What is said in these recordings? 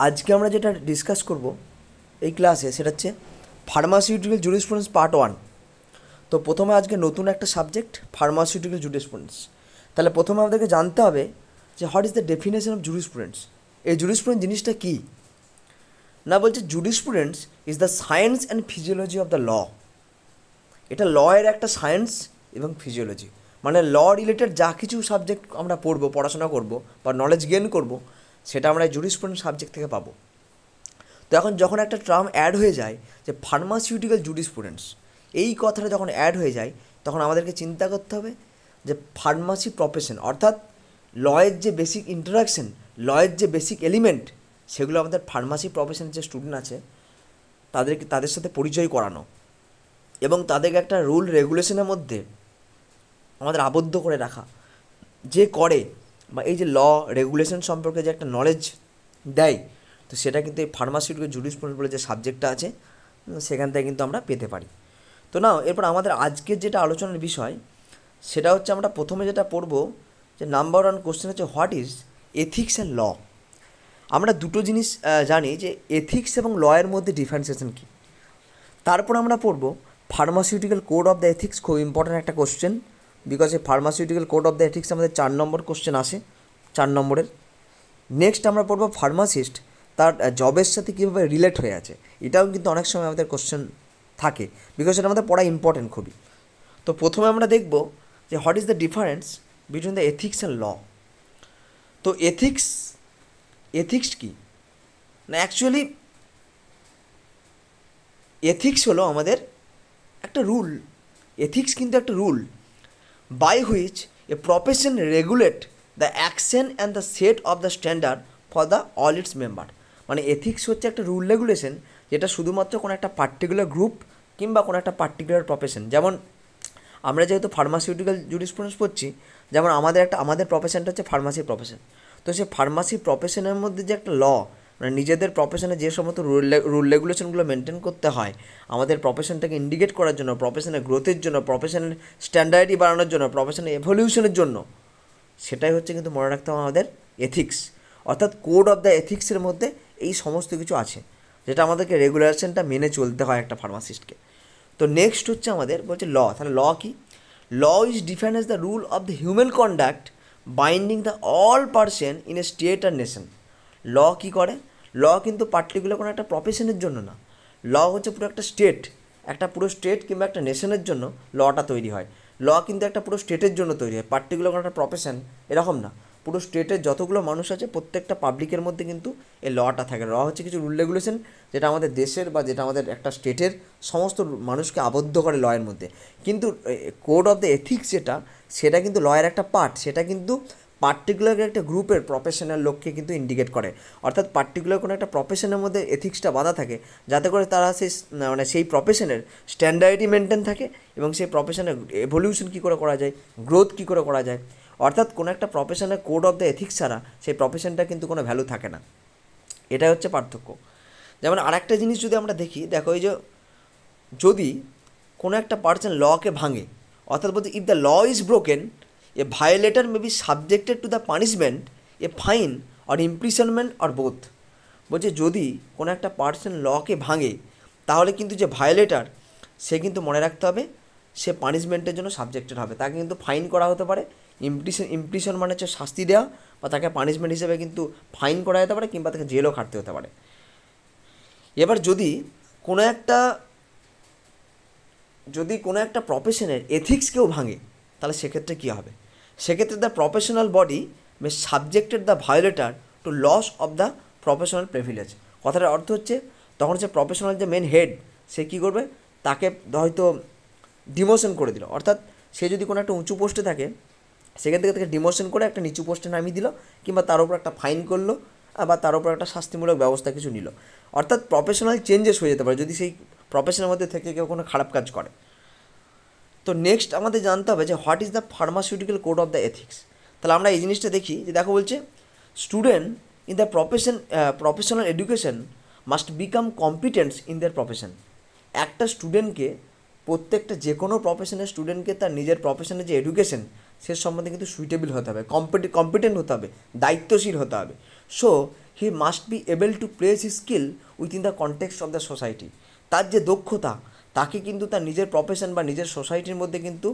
আজকে আমরা যেটা ডিসকাস করব এই ক্লাসে সেটা হচ্ছে ফার্মাসিউটিক্যাল জুরিসপ্রুডেন্স পার্ট 1। তো প্রথমে আজকে নতুন একটা সাবজেক্ট ফার্মাসিউটিক্যাল জুরিসপ্রুডেন্স। তাহলে প্রথমে আমাদেরকে জানতে হবে যে what is the definition of jurisprudence. এই জুরিসপ্রুডেন্স জিনিসটা কী না, বলছে jurisprudence is the science and physiology of the law. এটা ল এর একটা সায়েন্স এবং ফিজিওলজি, মানে ল রিলেটেড যা কিছু সাবজেক্ট আমরা পড়বো, পড়াশোনা করব বা নলেজ গেইন করব, সেটা আমরা জুরিসপ্রুডেন্স সাবজেক্ট থেকে পাবো। তো এখন যখন একটা টার্ম অ্যাড হয়ে যায় যে ফার্মাসিউটিক্যাল জুরিসপ্রুডেন্স, এই কথাটা যখন অ্যাড হয়ে যায় তখন আমাদেরকে চিন্তা করতে হবে যে ফার্মাসি প্রফেশন অর্থাৎ লয়ের যে বেসিক ইন্টারাকশন, লয়ের যে বেসিক এলিমেন্ট, সেগুলো আমাদের ফার্মাসি প্রফেশনের যে স্টুডেন্ট আছে তাদের সাথে পরিচয় করানো এবং তাদেরকে একটা রুল রেগুলেশনের মধ্যে আমাদের আবদ্ধ করে রাখা, যে করে বা এই যে ল রেগুলেশন সম্পর্কে যে একটা নলেজ দেয়, তো সেটা কিন্তু এই ফার্মাসিউটিক্যাল জুরিসপ্রুডেন্স বলে যে সাবজেক্টটা আছে সেখান থেকে কিন্তু আমরা পেতে পারি। তো না, এরপর আমাদের আজকের যেটা আলোচনার বিষয় সেটা হচ্ছে আমরা প্রথমে যেটা পড়ব যে নাম্বার 1 কোশ্চেন হচ্ছে what is ethics and law. আমরা দুটো জিনিস জানি যে এথিক্স এবং ল এর মধ্যে ডিফারেন্সিয়েশন কী। তারপর আমরা পড়ব pharmaceutical code of the ethics, খুব ইম্পর্ট্যান্ট একটা কোশ্চেন, বিকজ এই pharmaceutical code of the ethics আমাদের 4 নম্বর কোশ্চেন আসে, 4 নম্বরের। নেক্সট আমরা পড়ব ফার্মাসিস্ট তার জবের সাথে কীভাবে রিলেট হয়ে আছে, এটাও কিন্তু অনেক সময় আমাদের কোশ্চেন থাকে, বিকজ এটা আমাদের পড়া ইম্পর্টেন্ট খুবই। তো প্রথমে আমরা দেখব যে what is the difference between the ethics and law. তো এথিক্স কি না, অ্যাকচুয়ালি এথিক্স হলো আমাদের একটা রুল। এথিক্স কিন্তু একটা rule by which a profession regulate the action and the set of the standard for the all its member. মানে ethics হচ্ছে একটা রুল রেগুলেশন যেটা শুধুমাত্র কোনো একটা পার্টিকুলার গ্রুপ কিংবা কোনো একটা পার্টিকুলার প্রফেশন, যেমন আমরা যেহেতু ফার্মাসিউটিক্যাল জুরিসপ্রুডেন্স পড়ছি, যেমন আমাদের প্রফেশনটা হচ্ছে ফার্মাসি প্রফেশন। তো সেই ফার্মাসি প্রফেশনের মধ্যে যে একটা ল, মানে নিজেদের প্রফেশনে যে সমস্ত রুল রেগুলেশনগুলো মেনটেন করতে হয় আমাদের প্রফেশনটাকে ইন্ডিকেট করার জন্য, প্রফেশনের গ্রোথের জন্য, প্রফেশনের স্ট্যান্ডার্ডই বাড়ানোর জন্য, প্রফেশনের এভলিউশনের জন্য, সেটাই হচ্ছে কিন্তু মনে রাখতে হবে আমাদের এথিক্স। অর্থাৎ কোড অফ দ্য এথিক্সের মধ্যে এই সমস্ত কিছু আছে যেটা আমাদেরকে রেগুলেশনটা মেনে চলতে হয় একটা ফার্মাসিস্টকে। তো নেক্সট হচ্ছে আমাদের বলছে ল। তাহলে ল কি? Law is defined as the rule of the human conduct binding the all person in a state or nation. Law কী করে? ল কিন্তু পার্টিকুলার কোনো একটা প্রফেশনের জন্য না, ল হচ্ছে পুরো একটা স্টেট, একটা পুরো স্টেট কিংবা একটা নেশনের জন্য লটা তৈরি হয়। ল কিন্তু একটা পুরো স্টেটের জন্য তৈরি হয়, পার্টিকুলার কোনো একটা প্রফেশন এরকম না। পুরো স্টেটের যতগুলো মানুষ আছে প্রত্যেকটা পাবলিকের মধ্যে কিন্তু এই লটা থাকে। ল হচ্ছে কিছু রুল রেগুলেশন যেটা আমাদের দেশের বা যেটা আমাদের একটা স্টেটের সমস্ত মানুষকে আবদ্ধ করে লয়ের মধ্যে। কিন্তু কোড অফ দ্য এথিক্স সেটা কিন্তু লয়ের একটা পার্ট, সেটা কিন্তু পার্টিকুলার একটা গ্রুপের প্রফেশনাল লোককে কিন্তু ইন্ডিকেট করে। অর্থাৎ পার্টিকুলার কোনো একটা প্রফেশনের মধ্যে এথিক্সটা বাঁধা থাকে যাতে করে তারা সেই প্রফেশনের স্ট্যান্ডার্ডই মেনটেন থাকে এবং সেই প্রফেশনের এভলিউশন কী করে করা যায়, গ্রোথ কী করে করা যায়। অর্থাৎ কোনো একটা প্রফেশনের কোড অফ দ্য এথিক্স ছাড়া সেই প্রফেশনটা কিন্তু কোনো ভ্যালু থাকে না। এটাই হচ্ছে পার্থক্য। যেমন আরেকটা জিনিস যদি আমরা দেখি, দেখো এই যে যদি কোনো একটা পার্সন লকে ভাঙে, অর্থাৎ বলতে if the law is broken a violator may be subjected to the punishment, a fine or imprisonment or both. বলছে যদি কোনো একটা পার্সন লকে ভাঙে তাহলে কিন্তু যে ভায়োলেটার সে কিন্তু মনে রাখতে হবে সে পানিশমেন্টের জন্য সাবজেক্টেড হবে, তাকে কিন্তু ফাইন করা হতে পারে। ইমপ্রিশন মানে হচ্ছে শাস্তি দেওয়া, বা তাকে পানিশমেন্ট হিসেবে কিন্তু ফাইন করা যেতে পারে কিংবা তাকে জেলও খাটতে হতে পারে। এবার যদি কোনো একটা প্রফেশনের এথিক্স কেউ ভাঙে তাহলে সেক্ষেত্রে কী হবে? সেক্ষেত্রে the professional body may subjected the violator to loss of the professional privilege. কথাটার অর্থ হচ্ছে তখন হচ্ছে প্রফেশনাল যে মেন হেড সে কী করবে, তাকে হয়তো ডিমোশন করে দিল। অর্থাৎ সে যদি কোনো একটা উঁচু পোস্টে থাকে সেখান থেকে তাকে ডিমোশন করে একটা নিচু পোস্টে নামিয়ে দিল, কিংবা তার উপর একটা ফাইন করলো বা তার উপর একটা শাস্তিমূলক ব্যবস্থা কিছু নিল। অর্থাৎ প্রফেশনাল চেঞ্জেস হয়ে যেতে পারে যদি সেই প্রফেশনের মধ্যে থেকে কেউ কোনো খারাপ কাজ করে। তো নেক্সট আমাদের জানতে হবে যে what is the pharmaceutical code of the ethics. তাহলে আমরা এই জিনিসটা দেখি যে দেখো বলছে student in the professional education must become competents in their profession. একটা স্টুডেন্টকে, প্রত্যেকটা যে কোনো প্রফেশনের স্টুডেন্টকে তার নিজের প্রফেশনের যে এডুকেশন সে সম্বন্ধে কিন্তু সুইটেবল হতে হবে, কম্পিটেন্ট হতে হবে, দায়িত্বশীল হতে হবে। So he must be able to place his skill within the context of the society. তার যে দক্ষতা, তাকে কিন্তু তার নিজের প্রফেশন বা নিজের সোসাইটির মধ্যে কিন্তু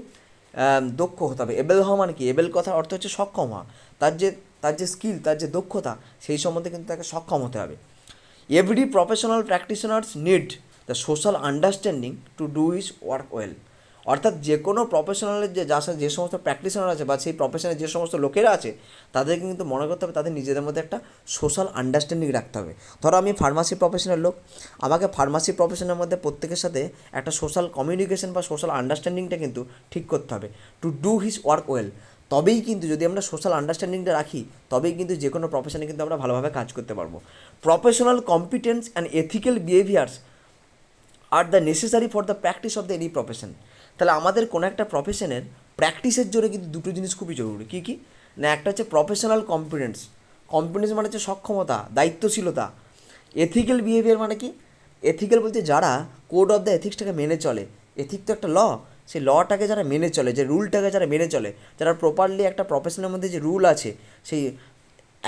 দক্ষ হতে হবে। এবেল হওয়া মানে কি? এবেল কথার অর্থ হচ্ছে সক্ষম হওয়া। তার যে স্কিল, তার যে দক্ষতা, সেই সম্বন্ধে কিন্তু তাকে সক্ষম হতে হবে। Every professional practitioners need the social understanding to do his work well. অর্থাৎ যে কোনো প্রফেশনালের যে সমস্ত প্র্যাকটিশনার আছে বা সেই প্রফেশনের যে সমস্ত লোকেরা আছে, তাদেরকে কিন্তু মনে করতে হবে তাদের নিজেদের মধ্যে একটা সোশ্যাল আন্ডারস্ট্যান্ডিং রাখতে হবে। ধরো আমি ফার্মাসি প্রফেশনের লোক, আমাকে ফার্মাসি প্রফেশনের মধ্যে প্রত্যেকের সাথে একটা সোশ্যাল কমিউনিকেশন বা সোশ্যাল আন্ডারস্ট্যান্ডিংটা কিন্তু ঠিক করতে হবে to do his work well. তবেই কিন্তু যদি আমরা সোশ্যাল আন্ডারস্ট্যান্ডিংটা রাখি, তবেই কিন্তু যে কোনো প্রফেশনে কিন্তু আমরা ভালোভাবে কাজ করতে পারবো। Professional competence and ethical behaviours are the necessary for the practice of the any profession. তাহলে আমাদের কোনো একটা প্রফেশনের প্র্যাকটিসের জন্য কিন্তু দুটো জিনিস খুবই জরুরি। কী কী না, একটা হচ্ছে প্রফেশনাল কম্পিটেন্স। কম্পিটেন্স মানে হচ্ছে সক্ষমতা, দায়িত্বশীলতা। এথিক্যাল বিহেভিয়ার মানে কি? এথিক্যাল বলতে যারা কোড অফ দ্য এথিক্সটাকে মেনে চলে। এথিক তো একটা ল, সেই লটাকে যারা মেনে চলে, যে রুলটাকে যারা মেনে চলে, যারা প্রপারলি একটা প্রফেশনের মধ্যে যে রুল আছে, সেই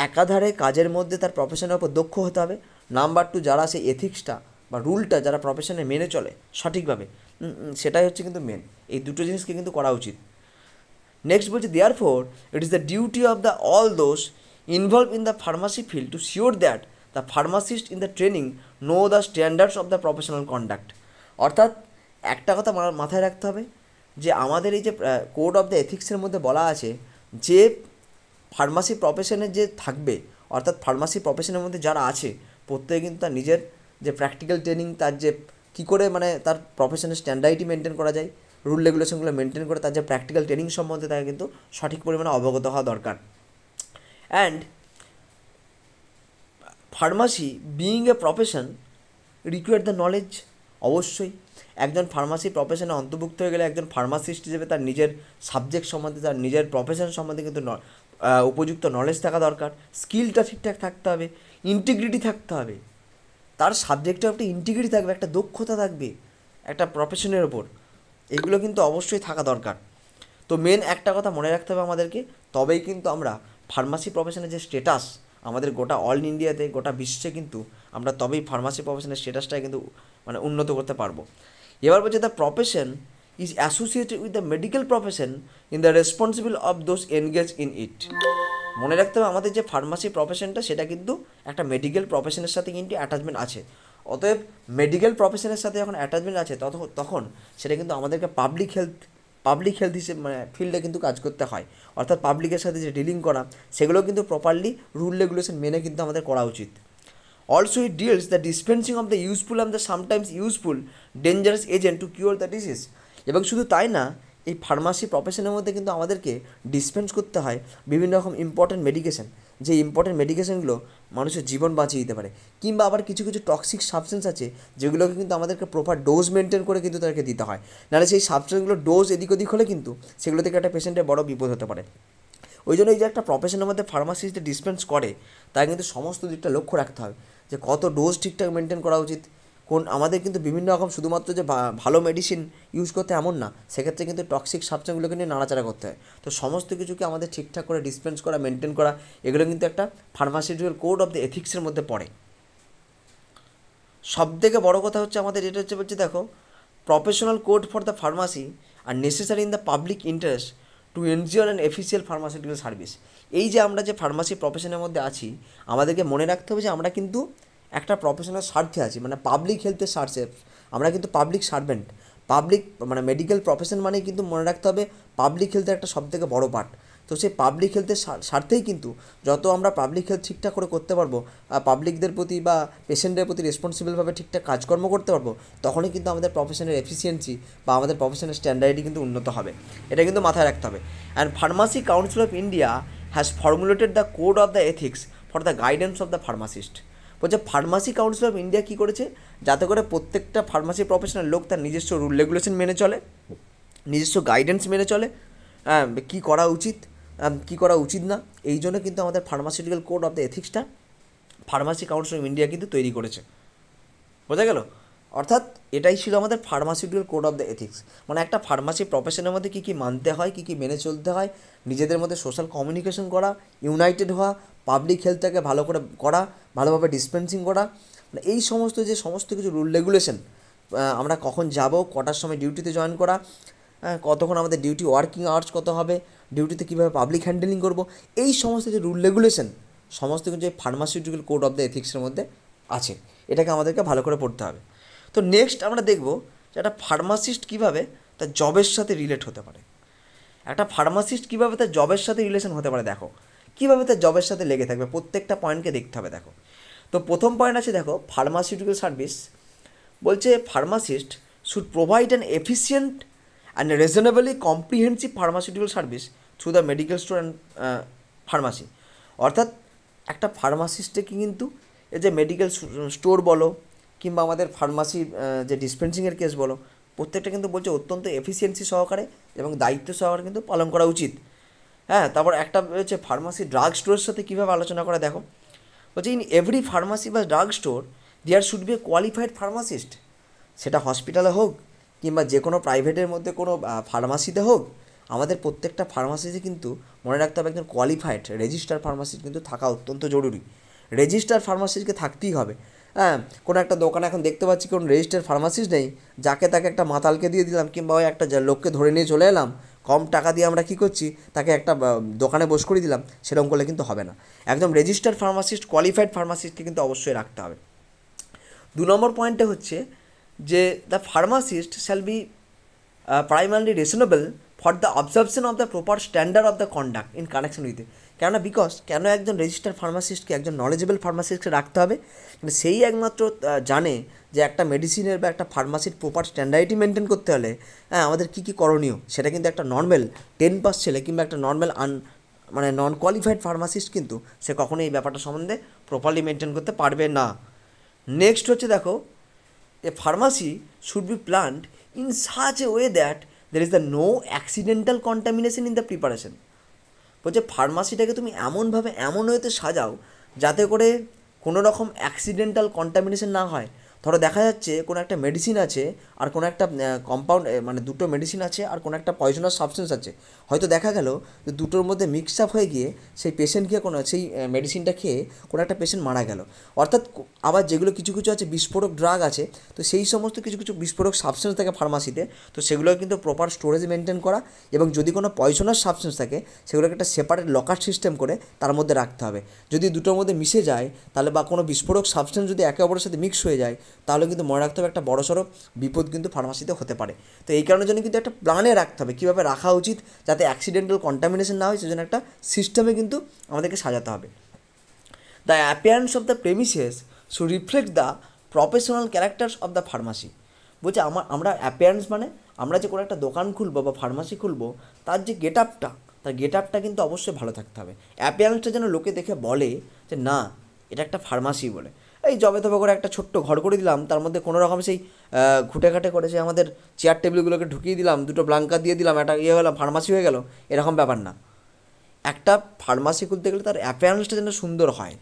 একাধারে কাজের মধ্যে তার প্রফেশনের ওপর দক্ষ হতে হবে। নাম্বার 2, যারা সেই এথিক্সটা বা রুলটা যারা প্রফেশনে মেনে চলে সঠিকভাবে, সেটাই হচ্ছে কিন্তু মেন। এই দুটো জিনিসকে কিন্তু করা উচিত। নেক্সট বলছে, therefore it is the duty of the all those involve in the pharmacy field to sure that the pharmacist in the training know the standards of the professional conduct. অর্থাৎ একটা কথা মাথায় রাখতে হবে যে আমাদের এই যে কোড অফ দ্য এথিক্সের মধ্যে বলা আছে যে ফার্মাসি প্রফেশনে যে থাকবে, অর্থাৎ ফার্মাসি প্রফেশনের মধ্যে যারা আছে, প্রত্যেকে কিন্তু তার নিজের যে প্র্যাকটিক্যাল ট্রেনিং, তার যে কী করে মানে তার প্রফেশনের স্ট্যান্ডার্ডটি মেনটেন করা যায়, রুল রেগুলেশনগুলো মেনটেন করে তার যে প্র্যাকটিক্যাল ট্রেনিং সম্বন্ধে তাকে কিন্তু সঠিক পরিমাণে অবগত হওয়া দরকার। And pharmacy being a profession require the knowledge. অবশ্যই একজন ফার্মাসি প্রফেশনে অন্তর্ভুক্ত হয়ে গেলে একজন ফার্মাসিস্ট হিসেবে তার নিজের সাবজেক্ট সম্বন্ধে, তার নিজের প্রফেশন সম্বন্ধে কিন্তু উপযুক্ত নলেজ থাকা দরকার। স্কিলটা ঠিকঠাক থাকতে হবে, ইন্টিগ্রিটি থাকতে হবে, তার সাবজেক্টে একটা ইন্টিগ্রিটি থাকবে, একটা দক্ষতা থাকবে একটা প্রফেশনের ওপর। এগুলো কিন্তু অবশ্যই থাকা দরকার। তো মেন একটা কথা মনে রাখতে হবে আমাদেরকে, তবেই কিন্তু আমরা ফার্মাসি প্রফেশনের যে স্টেটাস আমাদের গোটা অল ইন্ডিয়াতে, গোটা বিশ্বে কিন্তু আমরা তবেই ফার্মাসি প্রফেশনের স্টেটাসটাই কিন্তু মানে উন্নত করতে পারবো। এবার বলছে, the profession is associated with the medical profession in the responsible of those engage in it. মনে রাখতে হবে আমাদের যে ফার্মাসি প্রফেশনটা, সেটা কিন্তু একটা মেডিকেল প্রফেশনের সাথে কিন্তু অ্যাটাচমেন্ট আছে। অতএব মেডিকেল প্রফেশনের সাথে যখন অ্যাটাচমেন্ট আছে, তখন সেটা কিন্তু আমাদেরকে পাবলিক হেলথ হিসেবে মানে ফিল্ডে কিন্তু কাজ করতে হয়। অর্থাৎ পাবলিকের সাথে যে ডিলিং করা, সেগুলো কিন্তু প্রপারলি রুল রেগুলেশন মেনে কিন্তু আমাদের করা উচিত। Also it deals the dispensing of the useful and the sometimes useful dangerous agent two cure the disease. এবং শুধু তাই না, এই ফার্মাসি প্রফেশনের মধ্যে কিন্তু আমাদেরকে ডিসপেন্স করতে হয় বিভিন্ন রকম ইম্পর্ট্যান্ট মেডিকেশন, যে ইম্পর্ট্যান্ট মেডিকেশনগুলো মানুষের জীবন বাঁচিয়ে দিতে পারে। কিংবা আবার কিছু কিছু টক্সিক সাবস্টেন্স আছে, যেগুলোকে কিন্তু আমাদেরকে প্রপার ডোজ মেনটেন করে কিন্তু তাদেরকে দিতে হয়। নাহলে সেই সাবস্টেন্সগুলো ডোজ এদিক ওদিক হলে কিন্তু সেগুলো থেকে একটা পেশেন্টের বড় বিপদ হতে পারে। ওই জন্য এই যে একটা প্রফেশনের মধ্যে ফার্মাসিস্ট ডিসপেন্স করে, তাই কিন্তু সমস্ত দিকটা লক্ষ্য রাখতে হবে যে কত ডোজ ঠিকঠাক মেনটেন করা উচিত। আমাদের কিন্তু বিভিন্ন রকম শুধুমাত্র যে ভালো মেডিসিন ইউজ করতে এমন না, সেক্ষেত্রে কিন্তু টক্সিক সাবস্টেন্সগুলোকে নিয়ে নাড়াচাড়া করতে হয়। তো সমস্ত কিছুকে আমাদের ঠিকঠাক করে ডিসপেন্স করা, মেনটেন করা, এগুলো কিন্তু একটা ফার্মাসিউটিক্যাল কোড অফ দ্য এথিক্সের মধ্যে পড়ে। সবথেকে বড় কথা হচ্ছে আমাদের এটা বলছে, দেখো, professional code for the pharmacy R necessary in the public interest to এনজিওর অ্যান্ড এফিসিয়াল ফার্মাসিউটিক্যাল সার্ভিস। এই যে আমরা যে ফার্মাসি প্রফেশনের মধ্যে আছি, আমাদেরকে মনে রাখতে হবে যে আমরা কিন্তু একটা প্রফেশনাল স্বার্থে আছি, মানে পাবলিক হেলথের স্বার্থে আমরা কিন্তু পাবলিক সার্ভেন্ট। মানে মেডিকেল প্রফেশন মানে কিন্তু মনে রাখতে হবে পাবলিক হেলথের একটা সবথেকে বড় পার্ট। তো সেই পাবলিক হেলথের স্বার্থেই কিন্তু যত আমরা পাবলিক হেলথ ঠিকঠাক করে করতে পারবো, পাবলিকদের প্রতি বা পেশেন্টের প্রতি রেসপন্সিবলভাবে ঠিকঠাক কাজকর্ম করতে পারবো, তখনই কিন্তু আমাদের প্রফেশনের এফিসিয়েন্সি বা আমাদের প্রফেশনের স্ট্যান্ডার্ডই কিন্তু উন্নত হবে। এটা কিন্তু মাথায় রাখতে হবে। And pharmacy council of India has formulated the code of the ethics for the guidance of the pharmacist. বলছে ফার্মাসি কাউন্সিল অফ ইন্ডিয়া কী করেছে, যাতে করে প্রত্যেকটা ফার্মাসি প্রফেশনাল লোক তার নিজস্ব রুল রেগুলেশন মেনে চলে, নিজস্ব গাইডেন্স মেনে চলে, কী করা উচিত কী করা উচিত না। এই জন্য কিন্তু আমাদের ফার্মাসিউটিক্যাল কোড অফ দ্য এথিক্সটা ফার্মাসি কাউন্সিল অফ ইন্ডিয়া কিন্তু তৈরি করেছে। বোঝা গেল? অর্থাৎ এটাই ছিল আমাদের pharmaceutical code of the ethics, মানে একটা ফার্মাসি প্রফেশনের মধ্যে কী কী মানতে হয়, কী কী মেনে চলতে হয়, নিজেদের মধ্যে সোশ্যাল কমিউনিকেশন করা, ইউনাইটেড হওয়া, পাবলিক হেলথটাকে ভালো করে করা, ভালোভাবে ডিসপেন্সিং করা, মানে এই সমস্ত যে সমস্ত কিছু রুল রেগুলেশন, আমরা কখন যাব, কটার সময় ডিউটিতে জয়েন করা, কতক্ষণ আমাদের ডিউটি ওয়ার্কিং আওয়ার্স কত হবে, ডিউটিতে কীভাবে পাবলিক হ্যান্ডেলিং করব, এই সমস্ত যে রুল রেগুলেশন সমস্ত কিছু এই ফার্মাসিউটিক্যাল কোড অফ দ্য এথিক্সের মধ্যে আছে। এটাকে আমাদেরকে ভালো করে পড়তে হবে। তো নেক্সট আমরা দেখব যে একটা ফার্মাসিস্ট কীভাবে তার জবের সাথে রিলেট হতে পারে। একটা ফার্মাসিস্ট কীভাবে তার জবের সাথে রিলেশন হতে পারে, দেখো কীভাবে তার জবের সাথে লেগে থাকবে, প্রত্যেকটা পয়েন্টকে দেখতে হবে। দেখো, তো প্রথম পয়েন্ট আছে, দেখো ফার্মাসিউটিক্যাল সার্ভিস বলছে pharmacist should provide an efficient and reasonably comprehensive pharmaceutical service through the medical store and pharmacy. অর্থাৎ একটা ফার্মাসিস্টকে কিন্তু এই যে মেডিকেল স্টোর বলো কিংবা আমাদের ফার্মাসির যে ডিসপেন্সিংয়ের কেস বলো, প্রত্যেকটা কিন্তু বলছে অত্যন্ত এফিসিয়েন্সি সহকারে এবং দায়িত্ব সহকারে কিন্তু পালন করা উচিত। হ্যাঁ, তারপর একটা হচ্ছে ফার্মাসি ড্রাগ স্টোরের সাথে কীভাবে আলোচনা করে, দেখো বলছে ইন এভরি ফার্মাসি বা drug store there should be a qualified pharmacist, সেটা হসপিটালে হোক কিংবা যে কোনো প্রাইভেটের মধ্যে কোনো ফার্মাসিতে হোক, আমাদের প্রত্যেকটা ফার্মাসিতে কিন্তু মনে রাখতে হবে একজন কোয়ালিফাইড রেজিস্টার ফার্মাসিস্ট কিন্তু থাকা অত্যন্ত জরুরি। রেজিস্টার ফার্মাসিস্টকে থাকতেই হবে। হ্যাঁ, কোনো একটা দোকানে এখন দেখতে পাচ্ছি কোনো রেজিস্টার ফার্মাসিস্ট নেই, যাকে তাকে একটা মাতালকে দিয়ে দিলাম কিংবা ওই একটা লোককে ধরে নিয়ে চলে এলাম, কম টাকা দিয়ে আমরা কী করছি, তাকে একটা দোকানে বস করে দিলাম, সেরকম করলে কিন্তু হবে না। একদম রেজিস্টার ফার্মাসিস্ট, কোয়ালিফাইড ফার্মাসিস্টকে কিন্তু অবশ্যই রাখতে হবে। 2 নম্বর পয়েন্টে হচ্ছে যে the pharmacist shall be প্রাইমারলি reasonable for the observation of the proper standard of the conduct in connection with. কেননা কেন একজন রেজিস্টার্ড ফার্মাসিস্টকে, একজন নলেজেবল ফার্মাসিস্টকে রাখতে হবে, কিন্তু সেই একমাত্র জানে যে একটা মেডিসিনের বা একটা ফার্মাসির প্রপার স্ট্যান্ডার্ডটি মেনটেন করতে হলে হ্যাঁ আমাদের কী কী করণীয়, সেটা কিন্তু একটা নর্মাল 10 পাস ছেলে কিংবা একটা নর্মাল মানে নন কোয়ালিফাইড ফার্মাসিস্ট কিন্তু সে কখনোই এই ব্যাপারটা সম্বন্ধে প্রপারলি মেনটেন করতে পারবে না। নেক্সট হচ্ছে, দেখো a pharmacy should be planned in such a way that there is the no accidental contamination in the preparation. বলছে ফার্মাসিটাকে তুমি এমনভাবে এমন ওয়েতে সাজাও যাতে করে কোনো রকম অ্যাক্সিডেন্টাল কন্টামিনেশন না হয়। ধরো দেখা যাচ্ছে কোনো একটা মেডিসিন আছে আর কোনো একটা কম্পাউন্ড, মানে দুটো মেডিসিন আছে আর কোনো একটা পয়জনাস সাবস্টেন্স আছে, হয়তো দেখা গেল যে দুটোর মধ্যে মিক্স আপ হয়ে গিয়ে সেই পেশেন্টকে সেই মেডিসিনটা খেয়ে কোনো একটা পেশেন্ট মারা গেল। অর্থাৎ আবার যেগুলো কিছু কিছু আছে বিস্ফোরক ড্রাগ আছে, তো সেই সমস্ত কিছু কিছু বিস্ফোরক সাবস্টেন্স থাকে ফার্মাসিতে, তো সেগুলো কিন্তু প্রপার স্টোরেজ মেনটেন করা, এবং যদি কোনো পয়জনাস সাবস্টেন্স থাকে সেগুলোকে একটা সেপারেট লকার সিস্টেম করে তার মধ্যে রাখতে হবে। যদি দুটোর মধ্যে মিশে যায় তাহলে, বা কোনো বিস্ফোরক সাবস্টেন্স যদি একে অপরের সাথে মিক্স হয়ে যায়, তাহলে কিন্তু মনে রাখতে হবে একটা বড়সড় বিপদ কিন্তু ফার্মাসিতে হতে পারে। তো এই কারণের জন্য কিন্তু একটা প্ল্যানে রাখতে হবে কীভাবে রাখা উচিত যাতে অ্যাক্সিডেন্টাল কন্টামিনেশন না হয়, সেজন্য একটা সিস্টেমে কিন্তু আমাদেরকে সাজাতে হবে। The appearance of the premises should reflect the professional characters of the pharmacy. বলছে আমরা অ্যাপিয়ারেন্স মানে আমরা যে কোনো একটা দোকান খুলবো বা ফার্মাসি খুলবো, তার যে গেট আপটা কিন্তু অবশ্যই ভালো থাকতে হবে। অ্যাপিয়ারেন্সটা যেন লোকে দেখে বলে যে না এটা একটা ফার্মাসি বলে। এই জবে তবে করে একটা ছোট্ট ঘর করে দিলাম, তার মধ্যে কোনো রকম সেই ঘুটেঘাটে করে যে আমাদের চেয়ার টেবিলগুলোকে ঢুকিয়ে দিলাম, দুটো ব্লাঙ্কার দিয়ে দিলাম, একটা হলো ফার্মাসি হয়ে গেল, এরকম ব্যাপার না। একটা ফার্মাসি খুলতে গেলে তার অ্যাপিয়ারেন্সটা যেন সুন্দর হয়,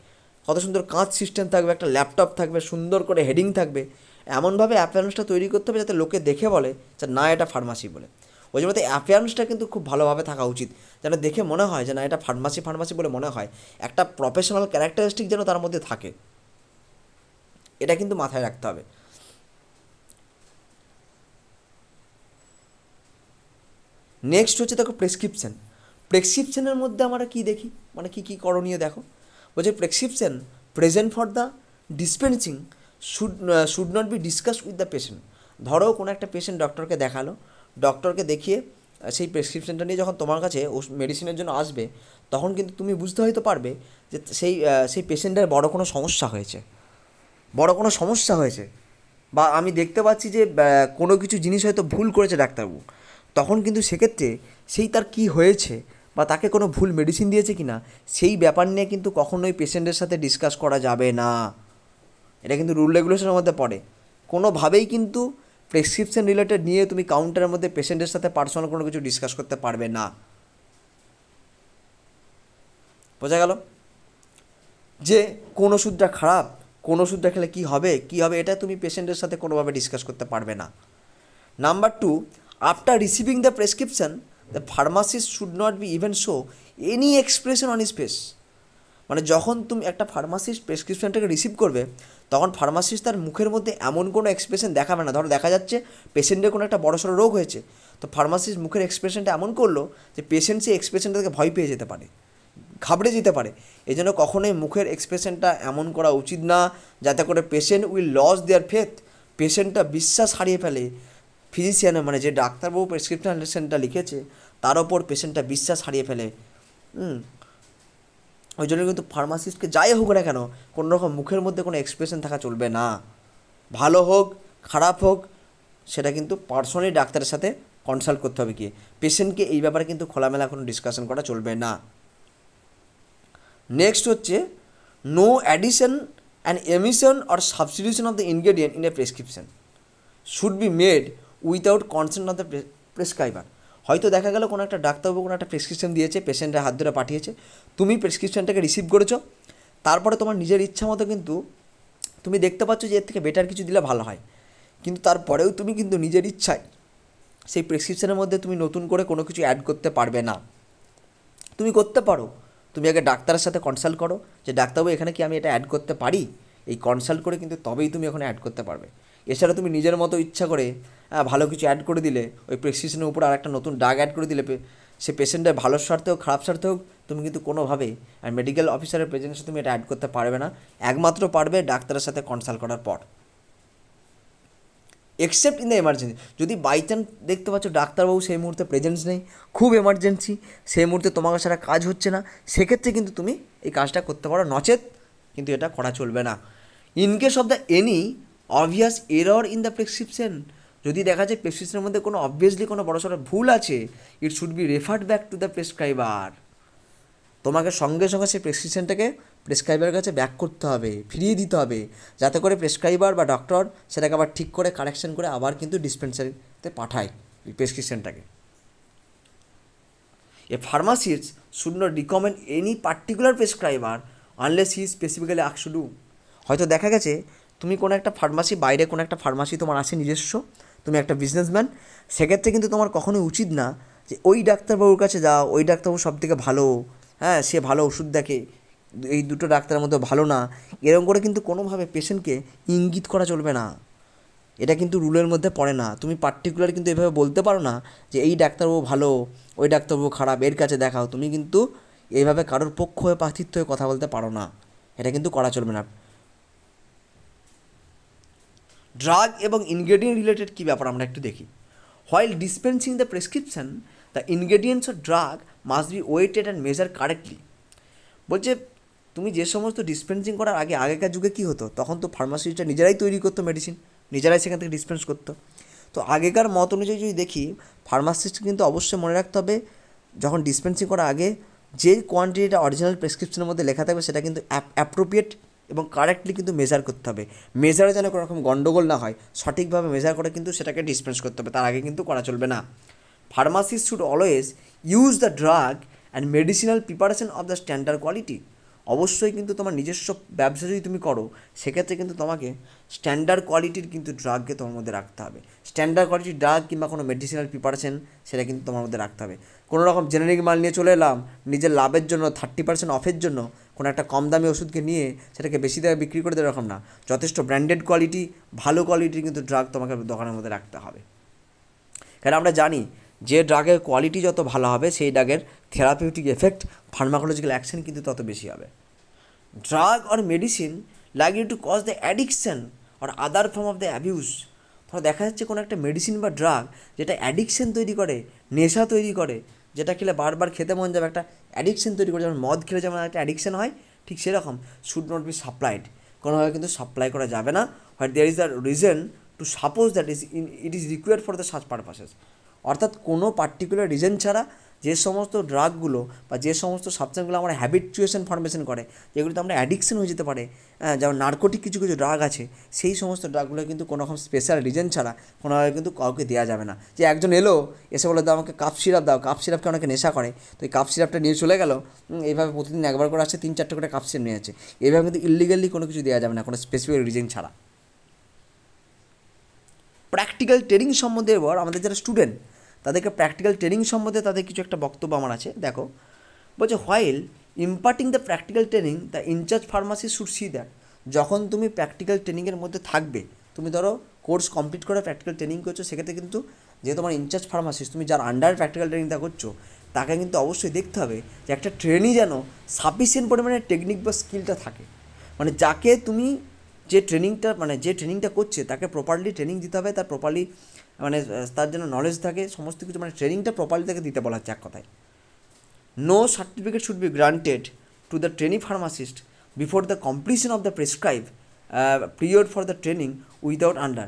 কত সুন্দর কাঁচ সিস্টেম থাকবে, একটা ল্যাপটপ থাকবে, সুন্দর করে হেডিং থাকবে, এমনভাবে অ্যাপিয়ারেন্সটা তৈরি করতে হবে যাতে লোকে দেখে বলে যে না এটা ফার্মাসি বলে। ওই জন্য অ্যাপিয়ারেন্সটা কিন্তু খুব ভালোভাবে থাকা উচিত, যেন দেখে মনে হয় যে না এটা ফার্মাসি বলে মনে হয়, একটা প্রফেশনাল ক্যারেক্টারিস্টিক যেন তার মধ্যে থাকে, এটা কিন্তু মাথায় রাখতে হবে। নেক্সট হচ্ছে দেখো প্রেসক্রিপশনের মধ্যে আমরা কী দেখি, মানে কী কী করণীয় দেখো। বলছে prescription present for the dispensing should not be discuss with the patient. ধরো কোনো একটা পেশেন্ট ডক্টরকে দেখালো, ডক্টরকে দেখিয়ে সেই প্রেসক্রিপশনটা নিয়ে যখন তোমার কাছে মেডিসিনের জন্য আসবে, তখন কিন্তু তুমি বুঝতে হয়তো পারবে যে সেই পেশেন্টের বড় কোনো সমস্যা হয়েছে, বা আমি দেখতে পাচ্ছি যে কোনো কিছু জিনিস হয়তো ভুল করেছে ডাক্তারবাবু, তখন কিন্তু সেক্ষেত্রে তার কী হয়েছে বা তাকে কোনো ভুল মেডিসিন দিয়েছে কি না, সেই ব্যাপার নিয়ে কিন্তু কখনোই পেশেন্টের সাথে ডিসকাস করা যাবে না। এটা কিন্তু রুল রেগুলেশনের মধ্যে পড়ে। কোনোভাবেই কিন্তু প্রেসক্রিপশন রিলেটেড নিয়ে তুমি কাউন্টারের মধ্যে পেশেন্টের সাথে পার্সোনাল কোনো কিছু ডিসকাস করতে পারবে না। বোঝা গেল যে কোন ওষুধটা খারাপ কোন ওষুধটা খেলে কী হবে এটা তুমি পেশেন্টের সাথে কোনোভাবে ডিসকাস করতে পারবে না। Number 2, after receiving the prescription the pharmacist should not B even show any expression on his face. মানে যখন তুমি একটা ফার্মাসিস্ট প্রেসক্রিপশনটাকে রিসিভ করবে তখন ফার্মাসিস্ট তার মুখের মধ্যে এমন কোনো এক্সপ্রেশন দেখাবে না। ধরো দেখা যাচ্ছে পেশেন্টের কোনো একটা বড়সড় রোগ হয়েছে, তো ফার্মাসিস্ট মুখের এক্সপ্রেশনটা এমন করলো যে পেশেন্ট সেই এক্সপ্রেশনটা থেকে ভয় পেয়ে যেতে পারে, ঘাবড়ে যেতে পারে। এই জন্য কখনোই মুখের এক্সপ্রেশনটা এমন করা উচিত না যাতে করে patient will lose their faith, পেশেন্টটা বিশ্বাস হারিয়ে ফেলে ফিজিশিয়ানের, মানে যে ডাক্তারবাবু প্রেসক্রিপশনটা লিখেছে তার ওপর পেশেন্টটা বিশ্বাস হারিয়ে ফেলে। ওই জন্য কিন্তু ফার্মাসিস্টকে যাই হোক না কেন কোনো রকম মুখের মধ্যে কোনো এক্সপ্রেশন থাকা চলবে না। ভালো হোক খারাপ হোক সেটা কিন্তু পার্সোনালি ডাক্তারের সাথে কনসাল্ট করতে হবে। কি পেশেন্টকে এই ব্যাপারে কিন্তু খোলামেলা কোনো ডিসকাশন করা চলবে না। নেক্সট হচ্ছে no addition and emission or substitution of the ingredient in a prescription should be made without consent of the prescriber. হয়তো দেখা গেল কোনো একটা ডাক্তারবাবু কোনো একটা প্রেসক্রিপশন দিয়েছে, পেশেন্টের হাত ধরে পাঠিয়েছে, তুমি প্রেসক্রিপশনটাকে রিসিভ করেছো, তারপরে তোমার নিজের ইচ্ছা মতো কিন্তু তুমি দেখতে পাচ্ছ যে এর থেকে বেটার কিছু দিলে ভালো হয়, কিন্তু তারপরেও তুমি কিন্তু নিজের ইচ্ছায় সেই প্রেসক্রিপশনের মধ্যে তুমি নতুন করে কোনো কিছু অ্যাড করতে পারবে না। তুমি করতে পারো, তুমি আগে ডাক্তারের সাথে কনসাল্ট করো যে ডাক্তারবাবু এখানে কি আমি এটা অ্যাড করতে পারি, এই কনসাল্ট করে কিন্তু তবেই তুমি ওখানে অ্যাড করতে পারবে। এছাড়া তুমি নিজের মতো ইচ্ছা করে ভালো কিছু অ্যাড করে দিলে, ওই প্রেসক্রিপশনের উপর আর একটা নতুন ডাগ অ্যাড করে দিলে, সে পেশেন্টের ভালো স্বার্থে হোক খারাপ স্বার্থে হোক তুমি কিন্তু কোনোভাবে আর মেডিকেল অফিসারের প্রেজেন্সে তুমি এটা অ্যাড করতে পারবে না, একমাত্র পারবে ডাক্তারের সাথে কনসাল্ট করার পর। এক্সেপ্ট ইন দ্য এমার্জেন্সি, যদি বাই চান্স দেখতে পাচ্ছ ডাক্তারবাবু সেই মুহূর্তে প্রেজেন্স নেই, খুব এমার্জেন্সি, সেই মুহূর্তে তোমার সারা কাজ হচ্ছে না, সেক্ষেত্রে কিন্তু তুমি এই কাজটা করতে পারো, নচেত কিন্তু এটা করা চলবে না। In case of the any obvious error in the prescription, যদি দেখা যায় প্রেসক্রিপশনের মধ্যে কোনো অবভিয়াসলি কোনো বড়সড় ভুল আছে, it should be referred back to the prescriber. তোমাকে সঙ্গে সঙ্গে সেই প্রেসক্রিপশনটাকে প্রেসক্রাইবারের কাছে ব্যাক করতে হবে, ফিরিয়ে দিতে হবে, যাতে করে প্রেসক্রাইবার বা ডক্টর সেটাকে আবার ঠিক করে কারেকশন করে আবার কিন্তু ডিসপেন্সারিতে পাঠায় এই প্রেসক্রিপশনটাকে। A pharmacist should not recommend any particular prescriber unless he specifically asked to do. হয়তো দেখা গেছে তুমি কোনো একটা ফার্মাসি, বাইরে কোনো একটা ফার্মাসি তোমার আছে নিজস্ব, তুমি একটা বিজনেসম্যান, সেক্ষেত্রে কিন্তু তোমার কখনোই উচিত না যে ওই ডাক্তারবাবুর কাছে যাও, ওই ডাক্তারবাবু সব থেকে ভালো, হ্যাঁ সে ভালো ওষুধ দেখে, এই দুটো ডাক্তারের মধ্যে ভালো না, এরকম করে কিন্তু কোনোভাবে পেশেন্টকে ইঙ্গিত করা চলবে না। এটা কিন্তু রুলের মধ্যে পড়ে না। তুমি পার্টিকুলার কিন্তু এভাবে বলতে পারো না যে এই ডাক্তারবাবু ভালো ওই ডাক্তারবাবু খারাপ, এর কাছে দেখাও। তুমি কিন্তু এইভাবে কারোর পক্ষ হয়ে পার্থিত্ব হয়ে কথা বলতে পারো না, এটা কিন্তু করা চলবে না। ড্রাগ এবং ইনগ্রেডিয়েন্ট রিলেটেড কী ব্যাপার আমরা একটু দেখি। While dispensing the prescription the ingredients of drug must be weighted and measure correctly. বলছে তুমি যে সমস্ত ডিসপেন্সিং করার আগেকার যুগে কী হতো, তখন তো ফার্মাসিস্টরা নিজেরাই তৈরি করতো মেডিসিন, নিজেরাই সেখান থেকে ডিসপেন্স করতো। তো আগেকার মত অনুযায়ী যদি দেখি, ফার্মাসিস্ট কিন্তু অবশ্যই মনে রাখতে হবে যখন ডিসপেন্সিং করার আগে যে কোয়ান্টিটিটা অরিজিনাল প্রেসক্রিপশনের মধ্যে লেখা থাকবে সেটা কিন্তু অ্যাপ্রোপ্রিয়েট এবং কারেক্টলি কিন্তু মেজার করতে হবে। মেজারে যেন কোনো রকম গণ্ডগোল না হয়, সঠিকভাবে মেজার করে কিন্তু সেটাকে ডিসপেন্স করতে হবে, তার আগে কিন্তু করা চলবে না। Pharmacist should always use the drug and medicinal preparation of the standard quality. অবশ্যই কিন্তু তোমার নিজস্ব ব্যবসা যদি তুমি করো, সেক্ষেত্রে কিন্তু তোমাকে স্ট্যান্ডার্ড কোয়ালিটির কিন্তু ড্রাগকে তোমার মধ্যে রাখতে হবে। স্ট্যান্ডার্ড কোয়ালিটির ড্রাগ কিংবা কোনো মেডিসিনাল প্রিপারেশন সেটা কিন্তু তোমার মধ্যে রাখতে হবে। কোনো রকম জেনারিক মাল নিয়ে চলে এলাম নিজের লাভের জন্য, 30% অফের জন্য কোনো একটা কম দামি ওষুধকে নিয়ে সেটাকে বেশি দামে বিক্রি করে দেয়, এরকম না। যথেষ্ট ব্র্যান্ডেড কোয়ালিটি, ভালো কোয়ালিটির কিন্তু ড্রাগ তোমাকে দোকানের মধ্যে রাখতে হবে। কারণ আমরা জানি যে ড্রাগের কোয়ালিটি যত ভালো হবে, সেই ড্রাগের থেরাপিউটিক এফেক্ট, ফার্মাকোলজিক্যাল অ্যাকশন কিন্তু তত বেশি হবে। Drug or medicine likely to cause the addiction or other form of the abuse. ধরো দেখা যাচ্ছে কোনো একটা মেডিসিন বা ড্রাগ যেটা অ্যাডিকশন তৈরি করে, নেশা তৈরি করে, যেটা খেলে বারবার খেতে মন যাবে, একটা অ্যাডিকশন তৈরি করে, যেমন মদ খেলে যেমন একটা অ্যাডিকশন হয়, ঠিক সেরকম শুড নট বি সাপ্লাইড, কোনোভাবে কিন্তু সাপ্লাই করা যাবে না। What there is the reason to suppose that it is required for the such purposes. অর্থাৎ কোনো পার্টিকুলার রিজন ছাড়া যে সমস্ত ড্রাগগুলো বা যে সমস্ত সাবস্টেন্সগুলো আমার হ্যাবিচুয়েশন ফর্মেশন করে, যেগুলোতে আমরা অ্যাডিকশন হয়ে যেতে পারে, যেমন নার্কোটিক কিছু কিছু ড্রাগ আছে, সেই সমস্ত ড্রাগগুলো কিন্তু কোনো রকম স্পেশাল রিজন ছাড়া কোনোভাবে কিন্তু কাউকে দেওয়া যাবে না। যে একজন এলো এসে বলে দাও আমাকে কাপ সিরাপ দাও, কাপ সিরাপকে অনেকে নেশা করে, তো এই কাপ সিরাপটা নিয়ে চলে গেল, এইভাবে প্রতিদিন একবার করে আসছে 3-4টে করে কাপ সিরাপ নিয়ে আছে, এইভাবে কিন্তু ইলিগালি কোনো কিছু দেওয়া যাবে না কোনো স্পেসিফিক রিজন ছাড়া। প্র্যাকটিক্যাল ট্রেনিং সম্বন্ধে এবার আমাদের যারা স্টুডেন্ট তাদেরকে প্র্যাকটিক্যাল ট্রেনিং সম্বন্ধে তাদের কিছু একটা বক্তব্য আমার আছে। দেখো বলছে, while imparting the practical training the in charge pharmacist should see that, যখন তুমি প্র্যাকটিক্যাল ট্রেনিংয়ের মধ্যে থাকবে, তুমি ধরো কোর্স কমপ্লিট করে প্র্যাকটিক্যাল ট্রেনিং করছো, সেক্ষেত্রে কিন্তু যে তোমার ইনচার্জ ফার্মাসিস্ট, তুমি যার আন্ডার প্র্যাকটিক্যাল ট্রেনিংটা করছো, তাকে কিন্তু অবশ্যই দেখতে হবে যে একটা ট্রেনি যেন সাফিসিয়েন্ট পরিমাণে টেকনিক বা স্কিলটা থাকে। মানে যাকে তুমি যে ট্রেনিংটা করছে তাকে প্রপারলি ট্রেনিং দিতে হবে, তার প্রপারলি তার যেন নলেজ থাকে সমস্ত কিছু, ট্রেনিংটা প্রপারলি তাকে দিতে বলা হচ্ছে এক কথায়। No certificate should be granted to the trainee pharmacist before the completion of the prescribe period for the training without under,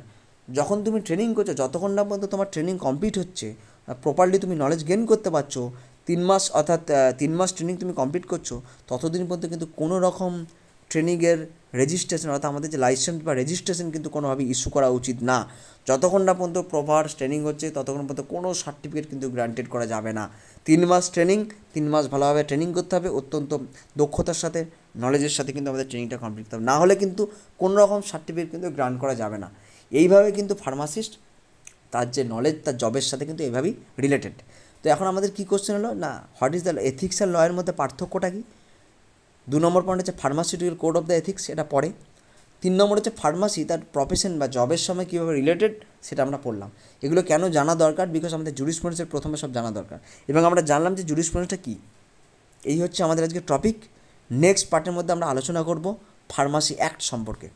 যখন তুমি ট্রেনিং করছো যতক্ষণ না পর্যন্ত তোমার ট্রেনিং কমপ্লিট হচ্ছে, প্রপারলি তুমি নলেজ গেইন করতে পারছো, 3 মাস অর্থাৎ 3 মাস ট্রেনিং তুমি কমপ্লিট করছো, ততদিন পর্যন্ত কিন্তু কোনো রকম ট্রেনিংয়ের রেজিস্ট্রেশন অর্থাৎ আমাদের যে লাইসেন্স বা রেজিস্ট্রেশন কিন্তু কোনোভাবে ইস্যু করা উচিত না। যতক্ষণ না পর্যন্ত প্রপার ট্রেনিং হচ্ছে ততক্ষণ পর্যন্ত কোনো সার্টিফিকেট কিন্তু গ্রান্টেড করা যাবে না। 3 মাস ট্রেনিং, 3 মাস ভালোভাবে ট্রেনিং করতে হবে, অত্যন্ত দক্ষতার সাথে নলেজের সাথে কিন্তু আমাদের ট্রেনিংটা কমপ্লিট করতে হবে, না হলে কিন্তু কোনো রকম সার্টিফিকেট কিন্তু গ্রান্ট করা যাবে না। এইভাবে কিন্তু ফার্মাসিস্ট তার যে নলেজ তার জবের সাথে কিন্তু এইভাবেই রিলেটেড। তো এখন আমাদের কী কোশ্চেন হলো না, what is the ethics and লয়ের মধ্যে পার্থক্যটা কী? 2 নম্বর পয়েন্ট হচ্ছে pharmaceutical code of the ethics, এটা পড়ে। 3 নম্বর হচ্ছে ফার্মাসি তার প্রফেশন বা জবের সময় কীভাবে রিলেটেড সেটা আমরা পড়লাম। এগুলো কেন জানা দরকার? বিকজ আমাদের জুরিসপ্রুডেন্সের প্রথমে সব জানা দরকার, এবং আমরা জানলাম যে জুরিসপ্রুডেন্সটা কী। এই হচ্ছে আমাদের আজকে টপিক। নেক্সট পার্টের মধ্যে আমরা আলোচনা করব ফার্মাসি অ্যাক্ট সম্পর্কে।